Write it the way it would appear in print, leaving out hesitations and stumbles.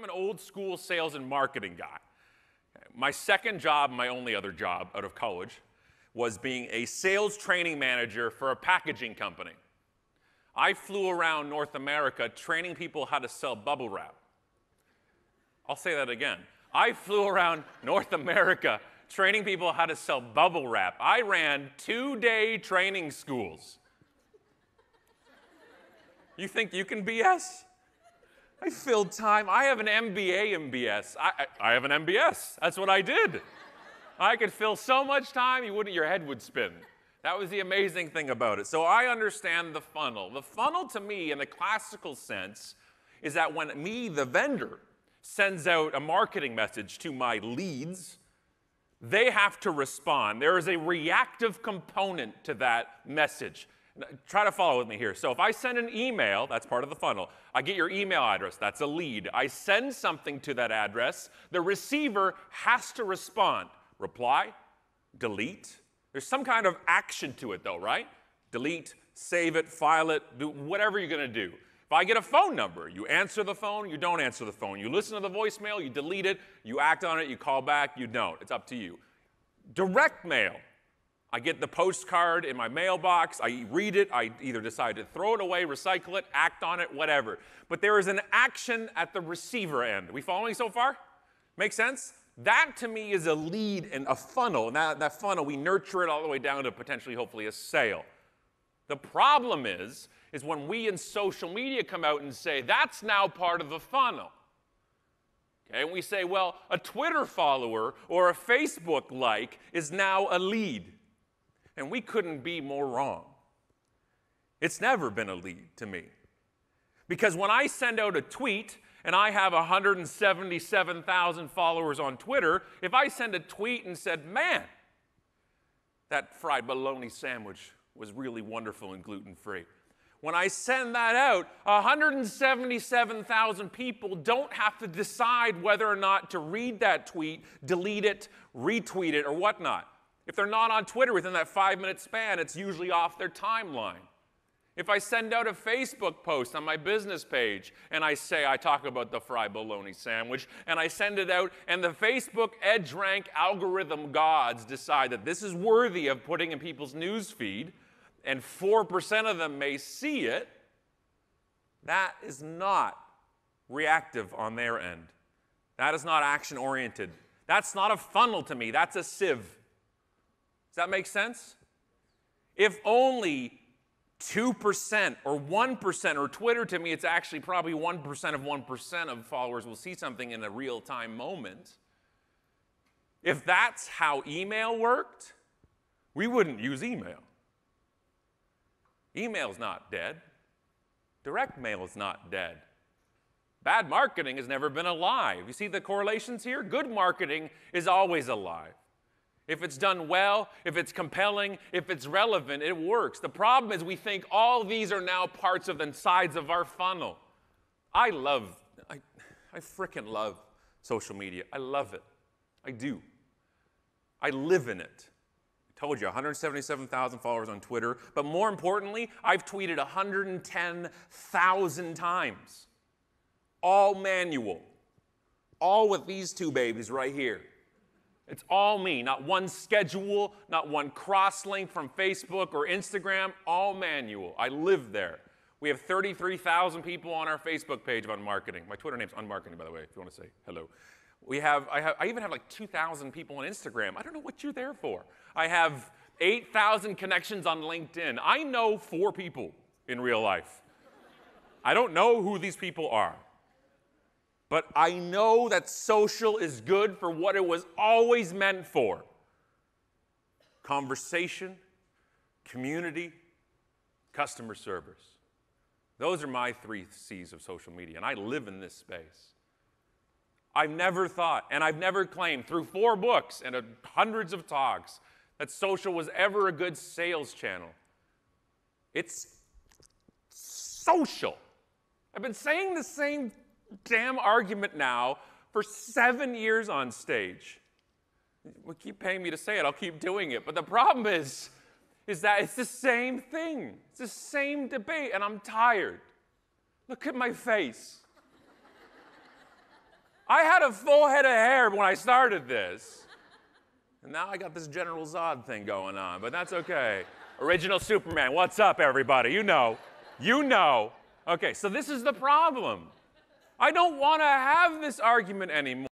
I'm an old school sales and marketing guy. My second job, my only other job out of college, was being a sales training manager for a packaging company. I flew around North America training people how to sell bubble wrap. I'll say that again. I flew around North America training people how to sell bubble wrap. I ran 2-day training schools. You think you can BS? I filled time. I have an MBA in BS. I have an MBS. That's what I did. I could fill so much time, your head would spin. That was the amazing thing about it. So I understand the funnel. The funnel to me, in the classical sense, is that when me, the vendor, sends out a marketing message to my leads, they have to respond. There is a reactive component to that message. Try to follow with me here. So if I send an email, that's part of the funnel. I get your email address, that's a lead. I send something to that address. The receiver has to respond. Reply, delete. There's some kind of action to it though, right? Delete, save it, file it, do whatever you're going to do. If I get a phone number, you answer the phone, you don't answer the phone. You listen to the voicemail, you delete it, you act on it, you call back, you don't. It's up to you. Direct mail. I get the postcard in my mailbox, I read it, I either decide to throw it away, recycle it, act on it, whatever. But there is an action at the receiver end. Are we following so far? Make sense? That to me is a lead and a funnel. And that funnel, we nurture it all the way down to potentially, hopefully, a sale. The problem is when we in social media come out and say, that's now part of the funnel. Okay, and we say, well, a Twitter follower or a Facebook like is now a lead. And we couldn't be more wrong. It's never been a lead to me. Because when I send out a tweet, and I have 177,000 followers on Twitter, if I send a tweet and said, man, that fried bologna sandwich was really wonderful and gluten-free. When I send that out, 177,000 people don't have to decide whether or not to read that tweet, delete it, retweet it, or whatnot. If they're not on Twitter within that 5-minute span, it's usually off their timeline. If I send out a Facebook post on my business page and I say I talk about the fried bologna sandwich and I send it out and the Facebook EdgeRank algorithm gods decide that this is worthy of putting in people's news feed and 4% of them may see it, that is not reactive on their end. That is not action-oriented. That's not a funnel to me. That's a sieve. Does that make sense? If only 2% or 1%, or Twitter to me, it's actually probably 1% of 1% of followers will see something in a real-time moment. If that's how email worked, we wouldn't use email. Email's not dead. Direct mail is not dead. Bad marketing has never been alive. You see the correlations here? Good marketing is always alive. If it's done well, if it's compelling, if it's relevant, it works. The problem is we think all these are now parts of the sides of our funnel. I frickin' love social media. I love it. I do. I live in it. I told you, 177,000 followers on Twitter. But more importantly, I've tweeted 110,000 times. All manual. All with these two babies right here. It's all me, not one schedule, not one cross-link from Facebook or Instagram, all manual. I live there. We have 33,000 people on our Facebook page on marketing. My Twitter name's Unmarketing, by the way, if you want to say hello. I even have like 2,000 people on Instagram. I don't know what you're there for. I have 8,000 connections on LinkedIn. I know 4 people in real life. I don't know who these people are. But I know that social is good for what it was always meant for. Conversation, community, customer service. Those are my 3 C's of social media, and I live in this space. I've never thought, and I've never claimed through 4 books and hundreds of talks that social was ever a good sales channel. It's social. I've been saying the same damn argument now for 7 years on stage. Well, keep paying me to say it, I'll keep doing it. But the problem is that it's the same thing. It's the same debate, and I'm tired. Look at my face. I had a full head of hair when I started this. And now I got this General Zod thing going on, but that's okay. Original Superman, what's up, everybody? You know. You know. Okay, so this is the problem. I don't want to have this argument anymore.